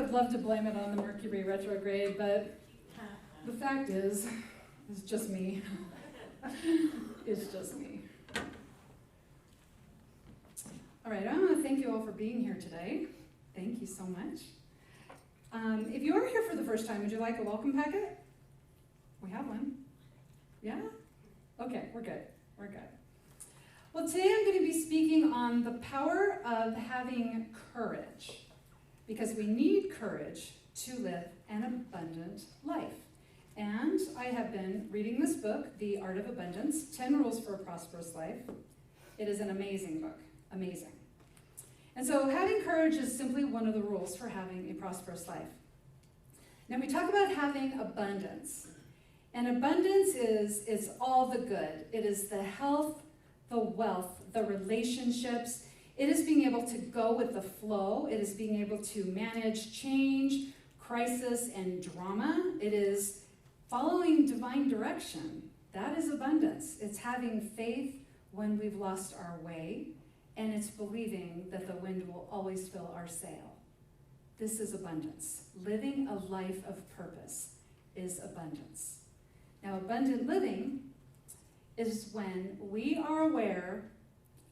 would love to blame it on the Mercury retrograde, but the fact is, it's just me. It's just me. All right, I want to thank you all for being here today. Thank you so much. If you are here for the first time, would you like a welcome packet? We have one. Yeah? Okay, we're good. We're good. Well, today I'm going to be speaking on the power of having courage, because we need courage to live an abundant life. And I have been reading this book, The Art of Abundance, 10 Rules for a Prosperous Life. It is an amazing book, amazing. And so having courage is simply one of the rules for having a prosperous life. Now we talk about having abundance. And abundance is all the good. It is the health, the wealth, the relationships. It is being able to go with the flow. It is being able to manage change, crisis, and drama. It is following divine direction. That is abundance. It's having faith when we've lost our way, and it's believing that the wind will always fill our sail. This is abundance. Living a life of purpose is abundance. Now, abundant living is when we are aware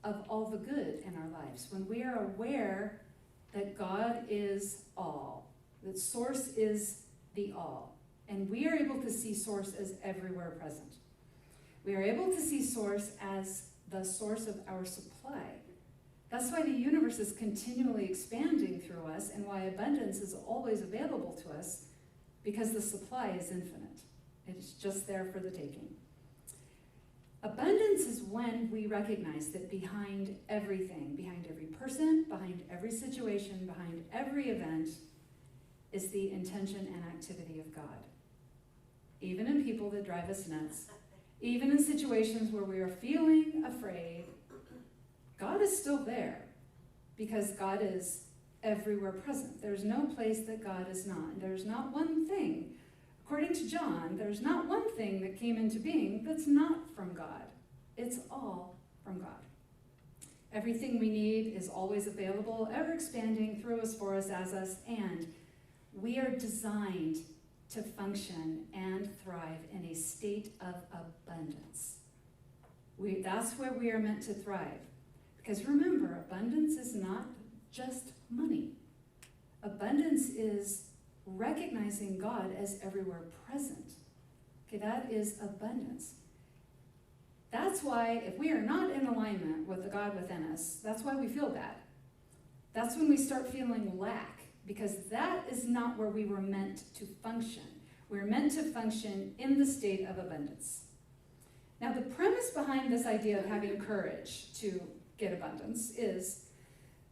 of all the good in our lives, when we are aware that God is all, that Source is the all, and we are able to see Source as everywhere present. We are able to see Source as the source of our supply. That's why the universe is continually expanding through us, and why abundance is always available to us, because the supply is infinite. It's just there for the taking. Abundance is when we recognize that behind everything, behind every person, behind every situation, behind every event, is the intention and activity of God. Even in people that drive us nuts, even in situations where we are feeling afraid, God is still there, because God is everywhere present. There's no place that God is not. There's not one thing. According to John, there's not one thing that came into being that's not from God. It's all from God. Everything we need is always available, ever expanding through us, for us, as us, and we are designed to function and thrive in a state of abundance. That's where we are meant to thrive. Because remember, abundance is not just money. Abundance is recognizing God as everywhere present. Okay, that is abundance. That's why if we are not in alignment with the God within us, that's why we feel bad. That's when we start feeling lack, because that is not where we were meant to function. We're meant to function in the state of abundance. Now, the premise behind this idea of having courage to get abundance is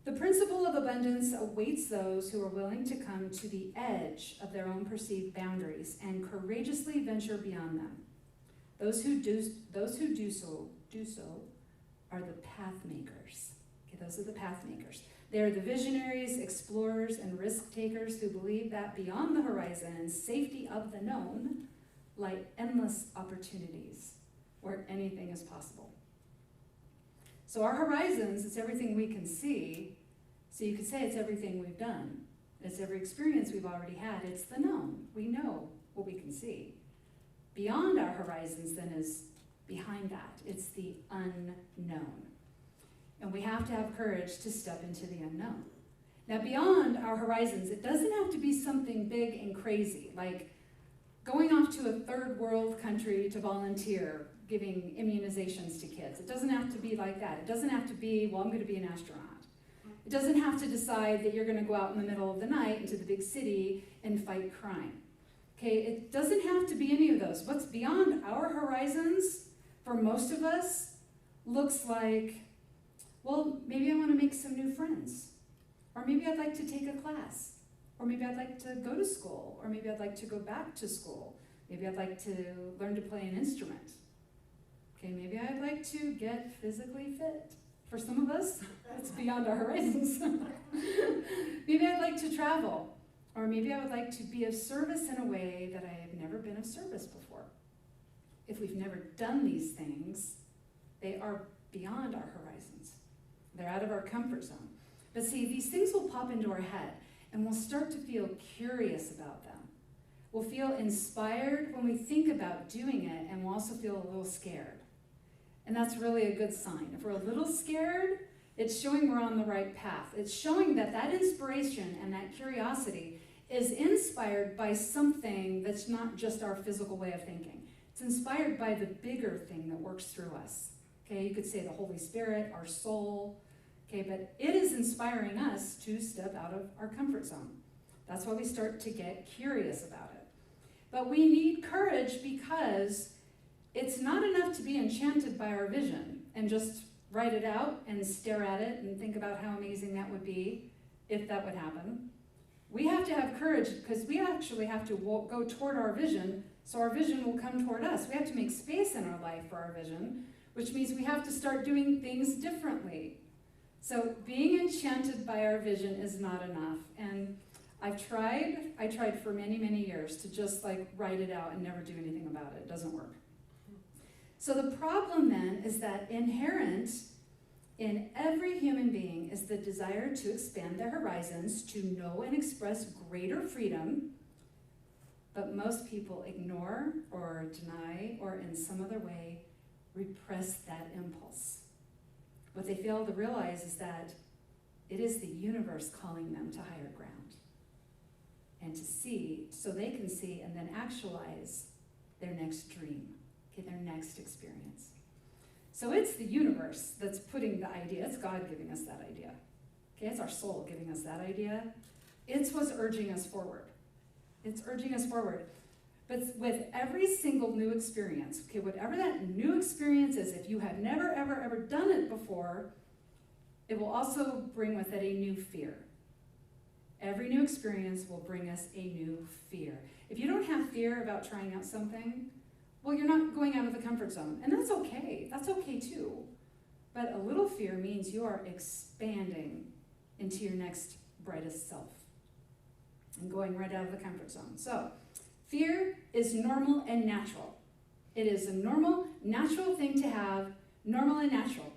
the principle of abundance awaits those who are willing to come to the edge of their own perceived boundaries and courageously venture beyond them. Those who do so are the path makers. Okay, those are the path makers. They are the visionaries, explorers, and risk takers who believe that beyond the horizon and safety of the known lie endless opportunities where anything is possible. So our horizons, it's everything we can see. So you could say it's everything we've done. It's every experience we've already had. It's the known. We know what we can see. Beyond our horizons then is behind that. It's the unknown. And we have to have courage to step into the unknown. Now, beyond our horizons, it doesn't have to be something big and crazy, like going off to a third world country to volunteer, giving immunizations to kids. It doesn't have to be like that. It doesn't have to be, well, I'm going to be an astronaut. It doesn't have to decide that you're going to go out in the middle of the night into the big city and fight crime. Okay, it doesn't have to be any of those. What's beyond our horizons, for most of us, looks like, well, maybe I want to make some new friends. Or maybe I'd like to take a class. Or maybe I'd like to go to school. Or maybe I'd like to go back to school. Maybe I'd like to learn to play an instrument. Okay, maybe I'd like to get physically fit. For some of us, that's beyond our horizons. Maybe I'd like to travel. Or maybe I would like to be of service in a way that I have never been of service before. If we've never done these things, they are beyond our horizons. They're out of our comfort zone. But see, these things will pop into our head. and we'll start to feel curious about them. We'll feel inspired when we think about doing it, and we'll also feel a little scared. And that's really a good sign. If we're a little scared, it's showing we're on the right path. It's showing that that inspiration and that curiosity is inspired by something that's not just our physical way of thinking. It's inspired by the bigger thing that works through us. Okay, you could say the Holy Spirit, our soul. Okay, but it is inspiring us to step out of our comfort zone. That's why we start to get curious about it. But we need courage because it's not enough to be enchanted by our vision and just write it out and stare at it and think about how amazing that would be if that would happen. We have to have courage because we actually have to go toward our vision, so our vision will come toward us. We have to make space in our life for our vision, which means we have to start doing things differently. So being enchanted by our vision is not enough. And I tried for many, many years to just like write it out and never do anything about it. It doesn't work. So the problem then is that inherent in every human being is the desire to expand their horizons, to know and express greater freedom, but most people ignore or deny or in some other way repress that impulse. What they fail to realize is that it is the universe calling them to higher ground and to see, so they can see and then actualize their next dream, okay, their next experience. So it's the universe that's putting the idea, it's God giving us that idea. Okay, it's our soul giving us that idea. It's what's urging us forward. It's urging us forward. But with every single new experience, okay, whatever that new experience is, if you have never, ever, ever done it before, it will also bring with it a new fear. Every new experience will bring us a new fear. If you don't have fear about trying out something, well, you're not going out of the comfort zone. And that's okay. That's okay too. But a little fear means you are expanding into your next brightest self and going right out of the comfort zone. So, fear is normal and natural. It is a normal, natural thing to have, normal and natural.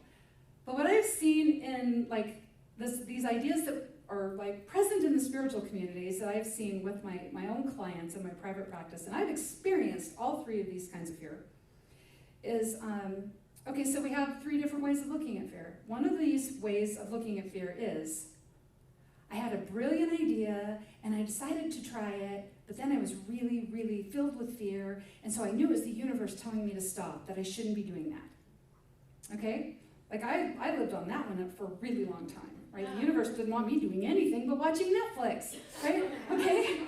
But what I've seen in like these ideas that are like present in the spiritual communities that I've seen with my own clients in my private practice, and I've experienced all three of these kinds of fear, is, okay, so we have three different ways of looking at fear. One of these ways of looking at fear is, I had a brilliant idea and I decided to try it, but then I was really, really filled with fear, and so I knew it was the universe telling me to stop, that I shouldn't be doing that. Okay? Like I lived on that one for a really long time, right? The universe didn't want me doing anything but watching Netflix, right? Okay?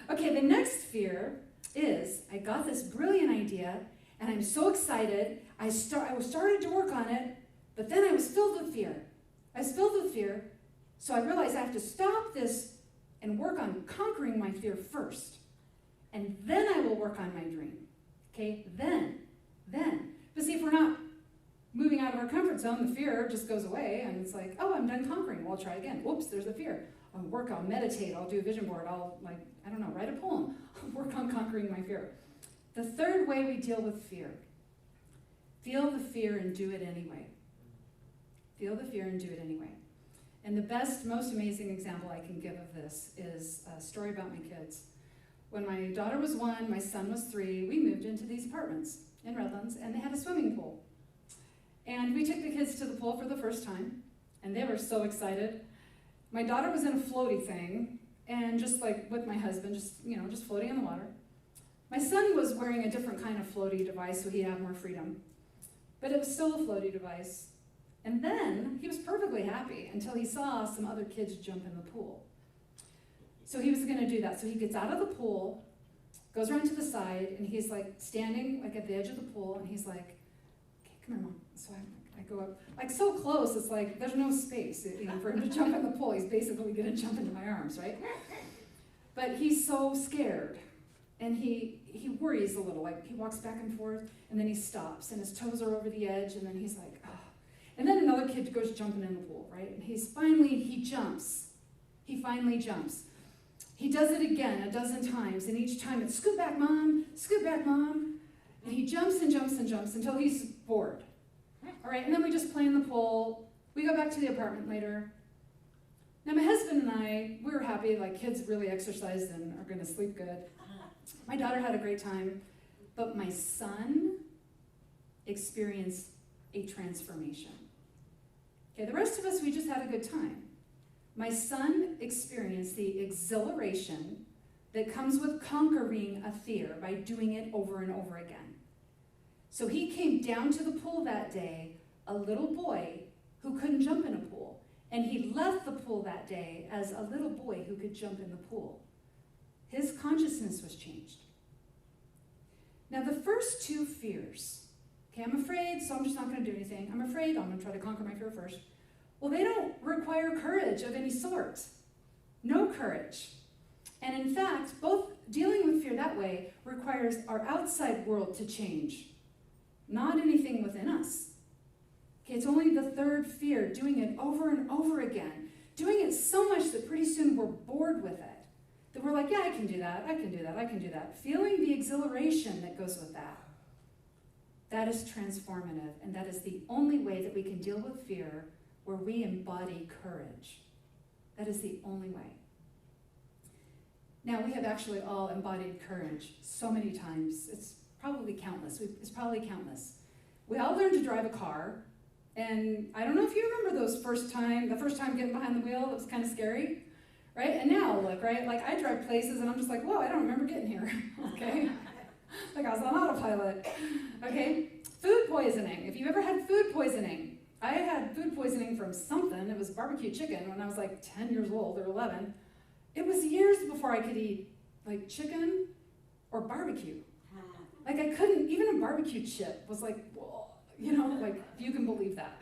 Okay, the next fear is, I got this brilliant idea and I'm so excited, I started to work on it, but then I was filled with fear. I was filled with fear, so I realized I have to stop this and work on conquering my fear first. And then I will work on my dream. Okay? Then. But see, if we're not moving out of our comfort zone, the fear just goes away, and it's like, oh, I'm done conquering. Well, I'll try again. Whoops, there's a fear. I'll work, I'll meditate, I'll do a vision board, I'll, like, I don't know, write a poem. I'll work on conquering my fear. The third way we deal with fear. Feel the fear and do it anyway. Feel the fear and do it anyway. And the best, most amazing example I can give of this is a story about my kids. When my daughter was 1, my son was 3, we moved into these apartments in Redlands, and they had a swimming pool. And we took the kids to the pool for the first time, and they were so excited. My daughter was in a floaty thing, and just like with my husband, just floating in the water. My son was wearing a different kind of floaty device, so he'd have more freedom. But it was still a floaty device. And then he was perfectly happy until he saw some other kids jump in the pool. So he was going to do that. So he gets out of the pool, goes around to the side, and he's like standing like at the edge of the pool, and he's like, okay, come here, Mom. So I go up, like so close, it's like there's no space for him to jump in the pool. He's basically going to jump into my arms, right? But he's so scared, and he worries a little. Like he walks back and forth, and then he stops, and his toes are over the edge, and then he's like, oh. And then another kid goes jumping in the pool, right? And he jumps. He finally jumps. He does it again a dozen times, and each time it's scoot back, Mom, scoot back, Mom. And he jumps and jumps and jumps until he's bored. All right, and then we just play in the pool. We go back to the apartment later. Now my husband and I, we were happy, like kids really exercised and are going to sleep good. My daughter had a great time, but my son experienced a transformation. Okay, the rest of us, we just had a good time. My son experienced the exhilaration that comes with conquering a fear by doing it over and over again. So he came down to the pool that day, a little boy who couldn't jump in a pool. And he left the pool that day as a little boy who could jump in the pool. His consciousness was changed. Now the first two fears, okay, I'm afraid, so I'm just not going to do anything. I'm afraid, I'm going to try to conquer my fear first. Well, they don't require courage of any sort. No courage. And in fact, both dealing with fear that way requires our outside world to change, not anything within us. Okay, it's only the third fear, doing it over and over again, doing it so much that pretty soon we're bored with it. That we're like, yeah, I can do that, I can do that, I can do that. Feeling the exhilaration that goes with that. That is transformative, and that is the only way that we can deal with fear where we embody courage. That is the only way. Now, we have actually all embodied courage so many times. It's probably countless. We all learned to drive a car, and I don't know if you remember the first time getting behind the wheel, it was kind of scary, right? And now, look, right? Like, I drive places, and I'm just like, whoa, I don't remember getting here, okay? Like I was on autopilot, okay? Food poisoning. If you ever had food poisoning, I had food poisoning from something. It was barbecue chicken when I was like 10 years old or 11. It was years before I could eat like chicken or barbecue. Like I couldn't, even a barbecue chip was like, whoa, you know, like you can believe that.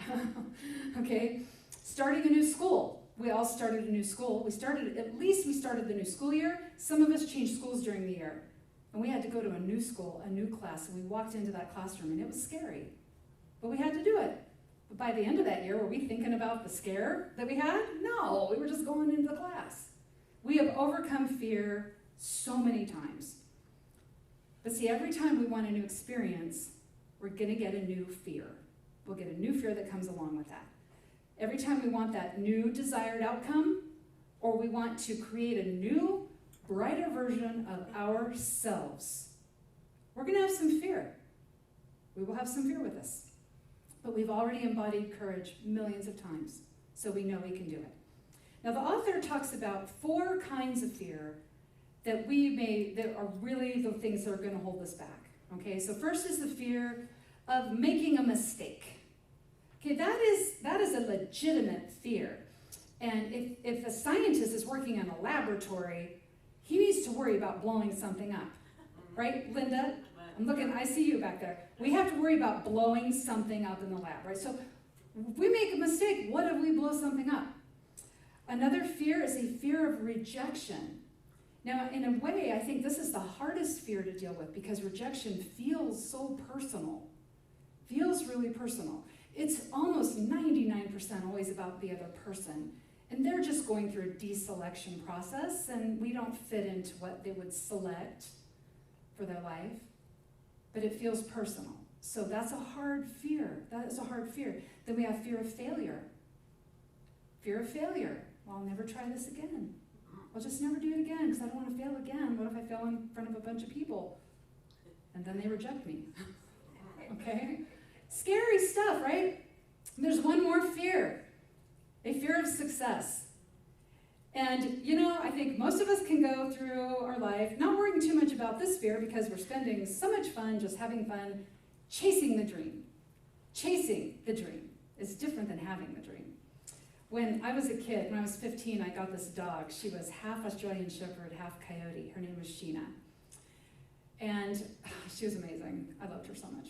Okay? Starting a new school. We all started a new school. We started the new school year. Some of us changed schools during the year. And we had to go to a new school, a new class, and we walked into that classroom, and it was scary. But we had to do it. But by the end of that year, were we thinking about the scare that we had? No, we were just going into the class. We have overcome fear so many times. But see, every time we want a new experience, we're going to get a new fear. We'll get a new fear that comes along with that. Every time we want that new desired outcome, or we want to create a new, brighter version of ourselves, we're going to have some fear. We will have some fear with us. But we've already embodied courage millions of times, so we know we can do it. Now, the author talks about 4 kinds of fear that are really the things that are going to hold us back. Okay, so first is the fear of making a mistake. Okay, that is a legitimate fear. And if a scientist is working in a laboratory, he needs to worry about blowing something up. Right, Linda? I see you back there. We have to worry about blowing something up in the lab, right? So if we make a mistake, what if we blow something up? Another fear is a fear of rejection. Now, in a way, I think this is the hardest fear to deal with because rejection feels so personal, feels really personal. It's almost 99% always about the other person. And they're just going through a deselection process, and we don't fit into what they would select for their life. But it feels personal. So that's a hard fear. That is a hard fear. Then we have fear of failure. Fear of failure. Well, I'll never try this again. I'll just never do it again because I don't want to fail again. What if I fail in front of a bunch of people? And then they reject me. Okay? Scary stuff, right? There's one more fear. A fear of success. And, I think most of us can go through our life not worrying too much about this fear because we're spending so much fun just having fun chasing the dream. Chasing the dream is different than having the dream. When I was a kid, when I was 15, I got this dog. She was half Australian Shepherd, half Coyote. Her name was Sheena. And she was amazing. I loved her so much.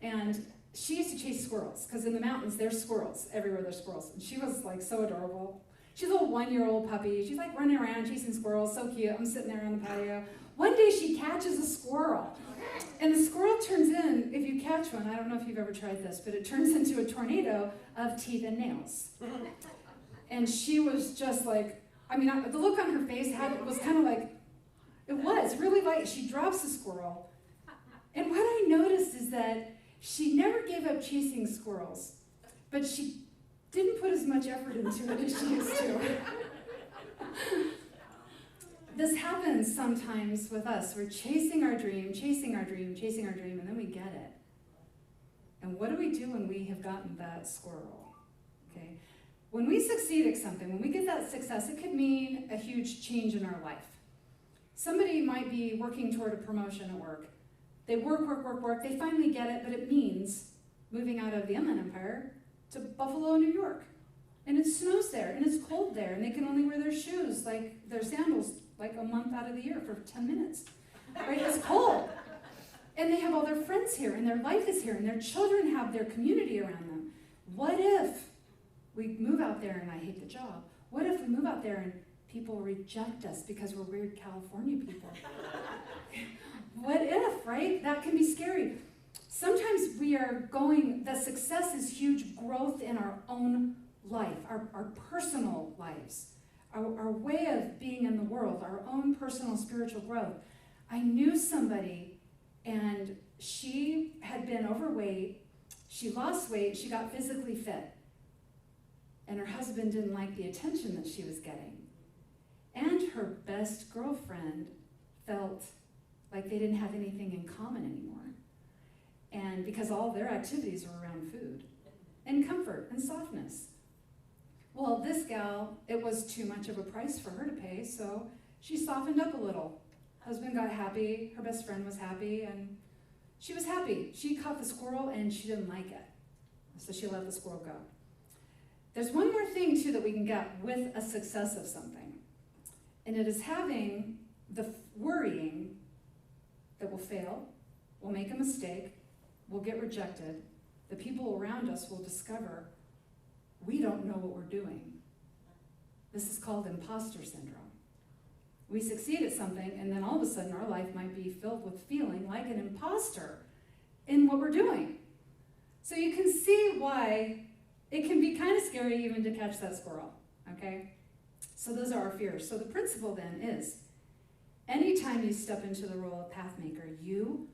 And she used to chase squirrels because in the mountains, there's squirrels. Everywhere there's squirrels. And she was like so adorable. She's a little 1-year-old puppy. She's like running around chasing squirrels, so cute. I'm sitting there on the patio. One day she catches a squirrel. And the squirrel turns in, if you catch one, I don't know if you've ever tried this, but it turns into a tornado of teeth and nails. And she was just like, the look on her face was kind of like, it was really like, she drops the squirrel. And what I noticed is that she never gave up chasing squirrels, but she didn't put as much effort into it as she used to. This happens sometimes with us. We're chasing our dream, and then we get it. And what do we do when we have gotten that squirrel? Okay? When we succeed at something, when we get that success, it could mean a huge change in our life. Somebody might be working toward a promotion at work. They work, they finally get it, but it means moving out of the Inland Empire to Buffalo, New York. And it snows there, and it's cold there, and they can only wear their shoes, like their sandals, like a month out of the year for 10 minutes. Right? It's cold. And they have all their friends here, and their life is here, and their children have their community around them. What if we move out there and I hate the job? What if we move out there and people reject us because we're weird California people? What if, right? That can be scary. Sometimes we are going, the success is huge growth in our own life, our personal lives, our way of being in the world, our own personal spiritual growth. I knew somebody, and she had been overweight, she lost weight, she got physically fit, and her husband didn't like the attention that she was getting. And her best girlfriend felt like they didn't have anything in common anymore. And because all their activities were around food and comfort and softness. Well, this gal, it was too much of a price for her to pay, so she softened up a little. Husband got happy, her best friend was happy, and she was happy. She caught the squirrel and she didn't like it, so she let the squirrel go. There's one more thing, too, that we can get with a success of something, and it is having the worrying that we'll fail, we'll make a mistake, we'll get rejected, the people around us will discover we don't know what we're doing. This is called imposter syndrome. We succeed at something, and then all of a sudden our life might be filled with feeling like an imposter in what we're doing. So you can see why it can be kind of scary even to catch that squirrel, okay? So those are our fears. So the principle then is, anytime you step into the role of pathmaker, you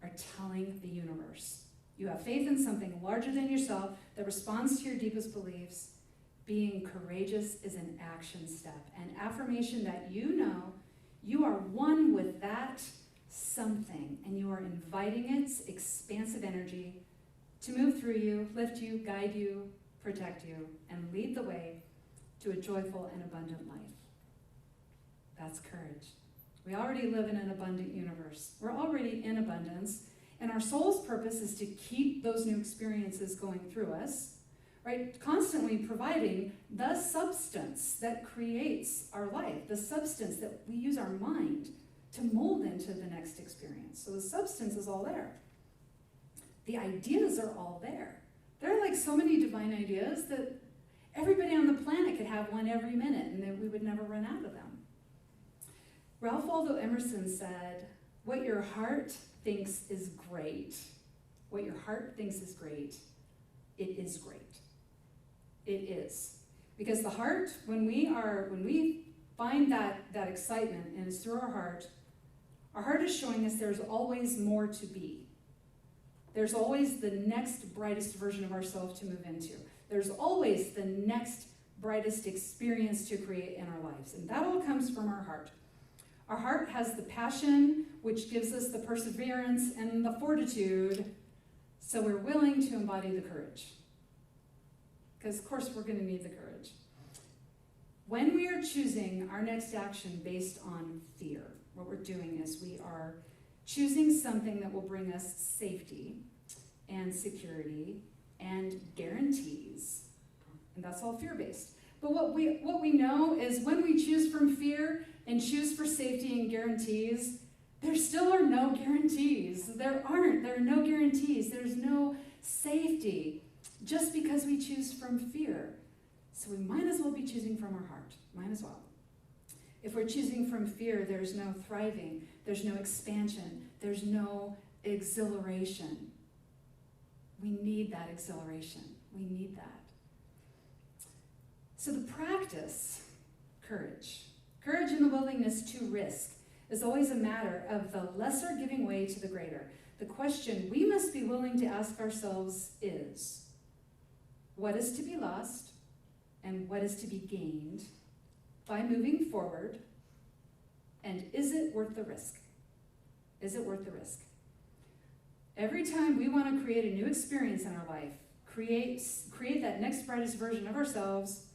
are telling the universe. You have faith in something larger than yourself that responds to your deepest beliefs. Being courageous is an action step, an affirmation that you know you are one with that something, and you are inviting its expansive energy to move through you, lift you, guide you, protect you, and lead the way to a joyful and abundant life. That's courage. We already live in an abundant universe. We're already in abundance, and our soul's purpose is to keep those new experiences going through us, right? Constantly providing the substance that creates our life, the substance that we use our mind to mold into the next experience. So the substance is all there. The ideas are all there. There are like so many divine ideas that everybody on the planet could have one every minute, and that we would never run out of them. Ralph Waldo Emerson said, "What your heart thinks is great, what your heart thinks is great, it is great." It is. Because the heart, when we find that excitement, and it's through our heart is showing us there's always more to be. There's always the next brightest version of ourselves to move into. There's always the next brightest experience to create in our lives. And that all comes from our heart. Our heart has the passion, which gives us the perseverance and the fortitude, so we're willing to embody the courage. Because, of course, we're going to need the courage. When we are choosing our next action based on fear, what we're doing is we are choosing something that will bring us safety and security and guarantees. And that's all fear-based. But what we know is when we choose from fear and choose for safety and guarantees, there still are no guarantees. There are no guarantees. There's no safety just because we choose from fear. So we might as well be choosing from our heart. Might as well. If we're choosing from fear, there's no thriving. There's no expansion. There's no exhilaration. We need that exhilaration. We need that. So the practice, courage. Courage and the willingness to risk is always a matter of the lesser giving way to the greater. The question we must be willing to ask ourselves is, what is to be lost and what is to be gained by moving forward, and is it worth the risk? Is it worth the risk? Every time we want to create a new experience in our life, create that next brightest version of ourselves,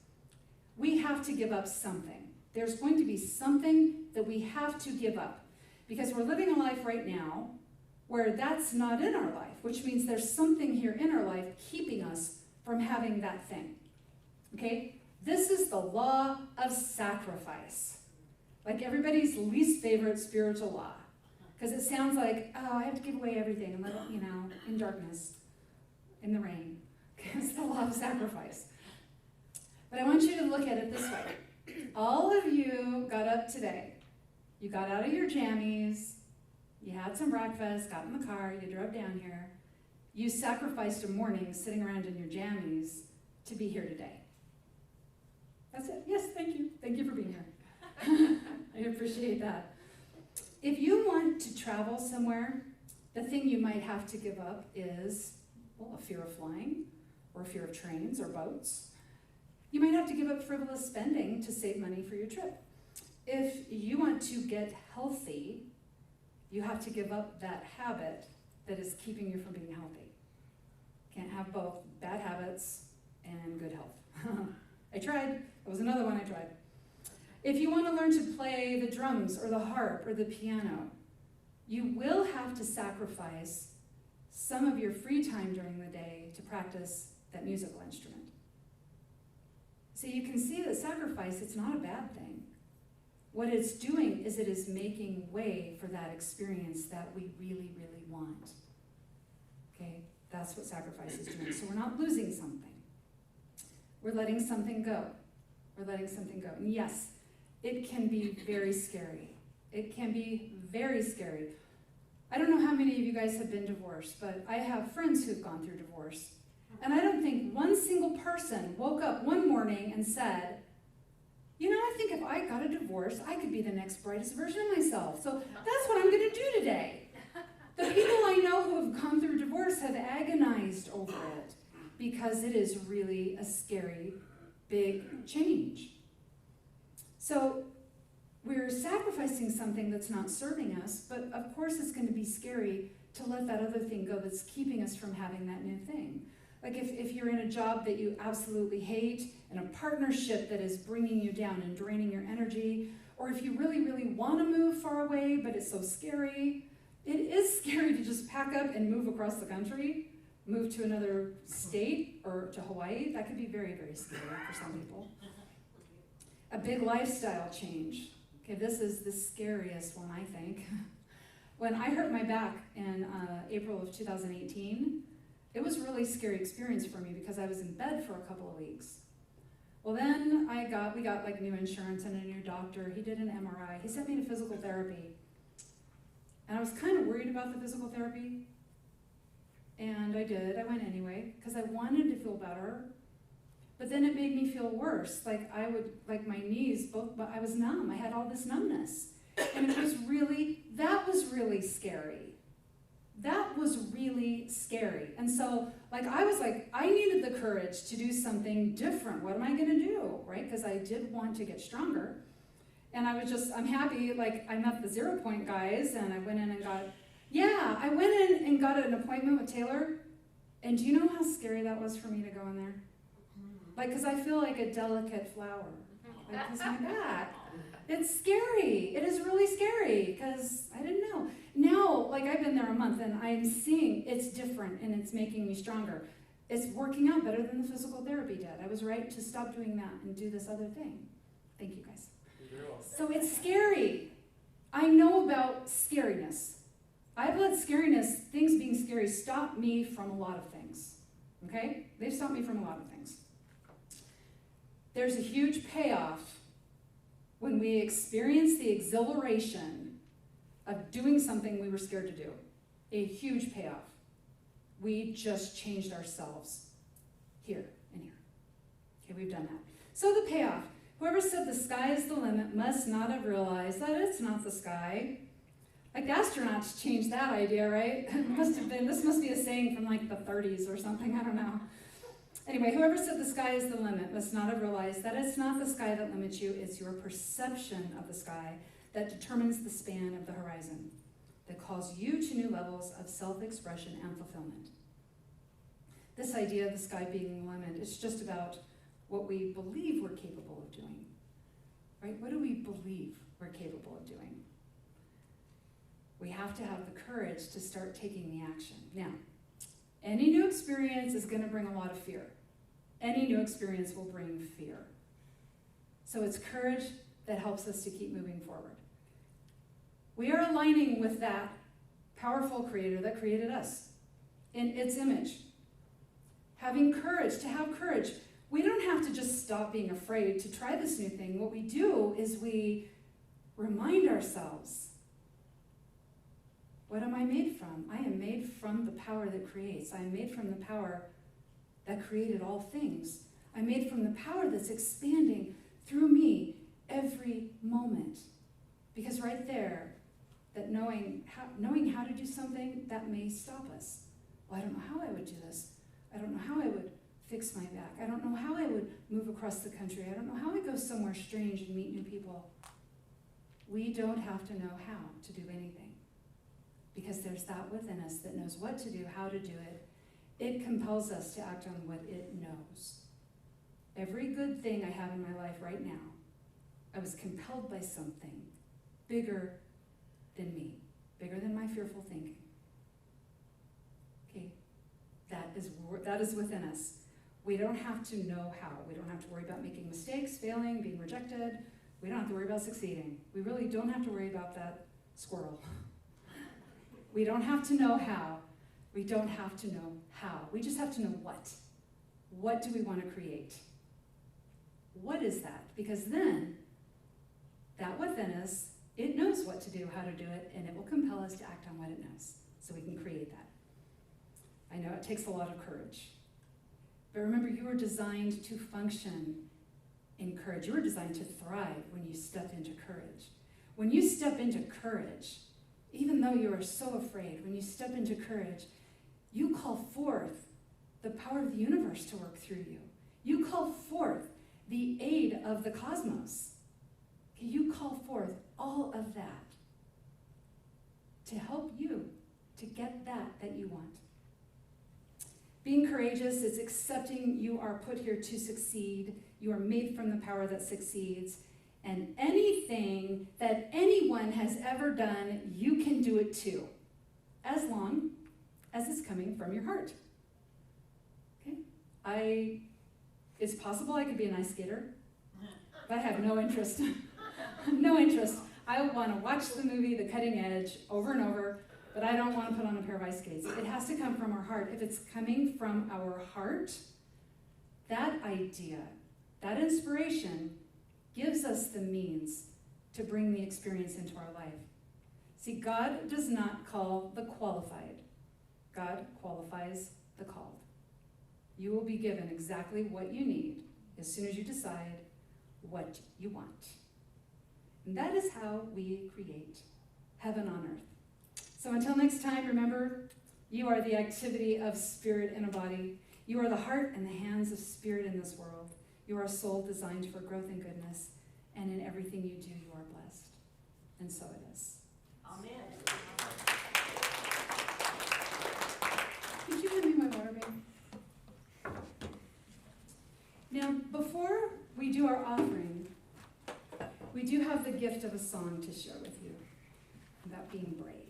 we have to give up something. There's going to be something that we have to give up, because we're living a life right now where that's not in our life, which means there's something here in our life keeping us from having that thing. Okay? This is the law of sacrifice. Like everybody's least favorite spiritual law. Because it sounds like, oh, I have to give away everything and let it, in darkness, in the rain. It's the law of sacrifice. But I want you to look at it this way. All of you got up today. You got out of your jammies. You had some breakfast, got in the car, you drove down here. You sacrificed a morning sitting around in your jammies to be here today. That's it. Yes, thank you. Thank you for being here. I appreciate that. If you want to travel somewhere, the thing you might have to give up is, a fear of flying, or a fear of trains or boats. You might have to give up frivolous spending to save money for your trip. If you want to get healthy, you have to give up that habit that is keeping you from being healthy. Can't have both bad habits and good health. I tried. That was another one I tried. If you want to learn to play the drums or the harp or the piano, you will have to sacrifice some of your free time during the day to practice that musical instrument. So you can see that sacrifice, it's not a bad thing. What it's doing is it is making way for that experience that we really, really want. Okay? That's what sacrifice is doing. So we're not losing something. We're letting something go. We're letting something go. And yes, it can be very scary. It can be very scary. I don't know how many of you guys have been divorced, but I have friends who've gone through divorce. And I don't think one single person woke up one morning and said, I think if I got a divorce, I could be the next brightest version of myself. So that's what I'm going to do today. The people I know who have gone through divorce have agonized over it because it is really a scary, big change. So we're sacrificing something that's not serving us, but of course it's going to be scary to let that other thing go that's keeping us from having that new thing. Like if you're in a job that you absolutely hate, in a partnership that is bringing you down and draining your energy, or if you really, really want to move far away, but it's so scary, it is scary to just pack up and move across the country, move to another state or to Hawaii. That could be very, very scary for some people. A big lifestyle change. Okay, this is the scariest one, I think. When I hurt my back in April of 2018, it was a really scary experience for me because I was in bed for a couple of weeks. Well, then we got like new insurance and a new doctor. He did an MRI. He sent me to physical therapy. And I was kind of worried about the physical therapy. And I did. I went anyway because I wanted to feel better. But then it made me feel worse. Like my knees, I was numb. I had all this numbness. And that was really scary. That was really scary. And so, I needed the courage to do something different. What am I going to do, right? Because I did want to get stronger. And I'm happy, I met the 0 Point guys, and I went in and got an appointment with Taylor. And do you know how scary that was for me to go in there? Because I feel like a delicate flower. Because my back. It's scary. It is really scary because I didn't know. Now, I've been there a month and I'm seeing it's different and it's making me stronger. It's working out better than the physical therapy did. I was right to stop doing that and do this other thing. Thank you, guys. So it's scary. I know about scariness. I've let scariness, things being scary, stop me from a lot of things. Okay? They've stopped me from a lot of things. There's a huge payoff when we experience the exhilaration of doing something we were scared to do. A huge payoff. We just changed ourselves here and here. Okay, we've done that. So the payoff. Whoever said the sky is the limit must not have realized that it's not the sky. The astronauts changed that idea, right? This must be a saying from the 30s or something, I don't know. Anyway, whoever said the sky is the limit must not have realized that it's not the sky that limits you, it's your perception of the sky that determines the span of the horizon, that calls you to new levels of self-expression and fulfillment. This idea of the sky being the limit is just about what we believe we're capable of doing, right? What do we believe we're capable of doing? We have to have the courage to start taking the action. Now, any new experience is going to bring a lot of fear. Any new experience will bring fear. So it's courage that helps us to keep moving forward. We are aligning with that powerful creator that created us in its image. Having courage, to have courage. We don't have to just stop being afraid to try this new thing. What we do is we remind ourselves, what am I made from? I am made from the power that creates. I am made from the power that created all things. I'm made from the power that's expanding through me every moment. Because right there, that knowing how to do something, that may stop us. Well, I don't know how I would do this. I don't know how I would fix my back. I don't know how I would move across the country. I don't know how I'd go somewhere strange and meet new people. We don't have to know how to do anything. Because there's that within us that knows what to do, how to do it. It compels us to act on what it knows. Every good thing I have in my life right now, I was compelled by something bigger than me, bigger than my fearful thinking. Okay, that is within us. We don't have to know how. We don't have to worry about making mistakes, failing, being rejected. We don't have to worry about succeeding. We really don't have to worry about that squirrel. We don't have to know how. We don't have to know how. We just have to know what. What do we want to create? What is that? Because then, that within us, it knows what to do, how to do it, and it will compel us to act on what it knows, so we can create that. I know it takes a lot of courage. But remember, you were designed to function in courage. You were designed to thrive when you step into courage. When you step into courage, even though you are so afraid, when you step into courage, you call forth the power of the universe to work through you. You call forth the aid of the cosmos. You call forth all of that to help you to get that you want. Being courageous is accepting you are put here to succeed. You are made from the power that succeeds. And anything that anyone has ever done, you can do it too, as long as it's coming from your heart. Okay? It's possible I could be an ice skater, but I have no interest. No interest. I want to watch the movie The Cutting Edge over and over, but I don't want to put on a pair of ice skates. It has to come from our heart. If it's coming from our heart, that idea, that inspiration, gives us the means to bring the experience into our life. See, God does not call the qualified. God qualifies the called. You will be given exactly what you need as soon as you decide what you want. And that is how we create heaven on earth. So until next time, remember, you are the activity of spirit in a body. You are the heart and the hands of spirit in this world. You are a soul designed for growth and goodness. And in everything you do, you are blessed. And so it is. Amen. Could you hand me my water, babe? Now, before we do our offering, we do have the gift of a song to share with you about being brave.